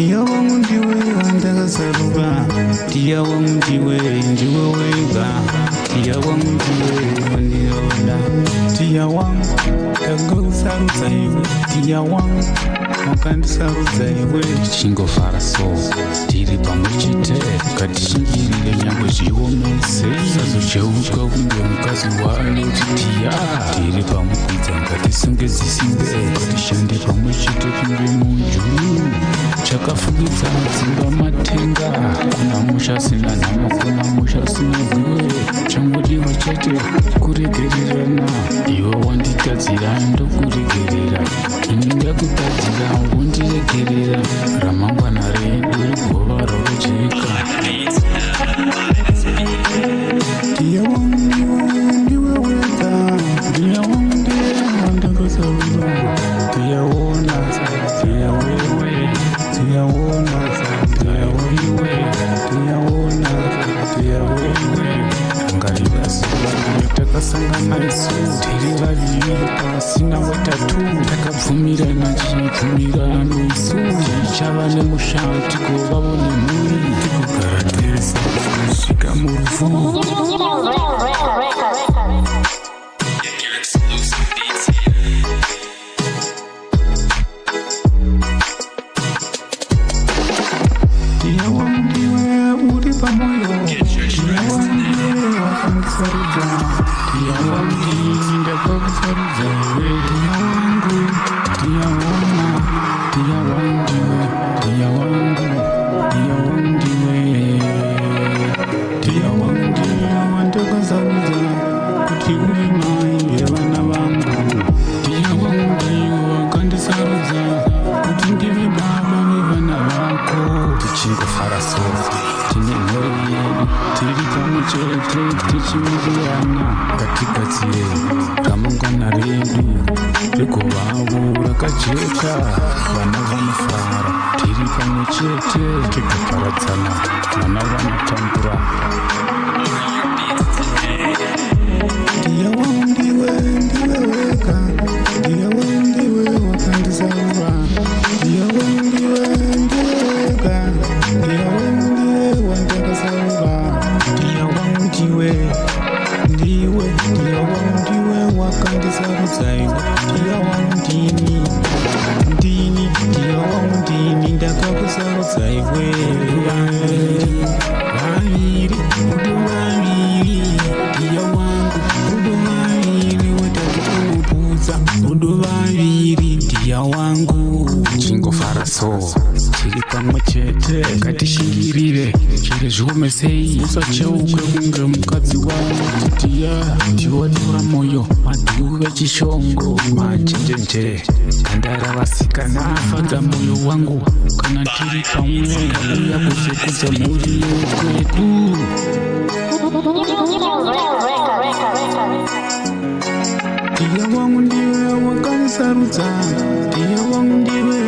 Tia wangu ndiwe wandakazarura, tia wangu ndiwe wega, tia wangu ndiwe wandiroda, tia wangu ndakazarudza iwe, tia wangu wakandisarudza iwe. Tichingofara so tiri pamwe chete, ngatishingirire nyangwe zviomese, sazocheuka kunge mukazi wayo titiya. Tiri pamwe kwidza ngatisunge zisimbe, ngatishande pamwe chete kunge munju. Chakafukidza dzimba matenga, kuna musha sina nhamo, kuna musha sina ziwe. Changodiwa chete kuregererana, iwe wanditadzira ndokuregerera, ini ndakutadzira wondiregerera. Ramangwana redu rigova rakajeka. Tia wangu ndiwe wega, tia wangu ndiwe wandakazarura, tia wona, tia wewe, tia wona, tia wewe, tia wona, tia wewe. Angarivasiva takasangana isu tiri vaviri pasina wetatu, takabvumirana chibvumirano isu tichava nemushando tigovavo nemhuri, tikugara tese kusvika murufu. Tia wangu ndiwe uri pamoyo, tia wangu ndiwe wakandisarudza, tia wangu ndini ndakakusarudza iwe. Tia wangu, tia wona, tia wangu ndiwe, tia wangu, tia wangu ndiwe, tia wangu ndiwe wandakazarudza kuti uve mai vevana vangu. Tia wangu ndiwe wakandisarudza kuti ndive baba vevana vako. Tichingofara so tine mhuri yedu, tiri pamwe chete tichiwirirana, ngatigadzire ramangwana redu rigovavo rakajeka. Vana vanofara tiri pamwe chete, tigoparadzana vana vanotambura. Tia wangu ndiwe wega, tia wangu ndiwe wakandisarura, tia wangu ndiwe wega, tia wangu ndiwe wandakazarura, tia wangu ndiwe, tia wangu ndiwe wakandisarudza iwe. Tia wangu ndini, tia wangu ndini ndakakusarudza iwe. Vaviri, vaviri, udu vaviri, tia wangu udu vaviri, wetatukuupudza udu vaviri, tia wangu. Tichingofara so tiri pamwe chete, ngatishingirire chiri zviomesei, usacheuke kunge mukadzi wayo titiya. Tiwadura moyo madhuve chishongo machenjenje, ganda ravasikana afadza moyo wangu. Kana tiri pamwe uya kuzokudza mhuri yekwedu. Tia wangu ndiwe wakandisarudza, tia wangu ndiwe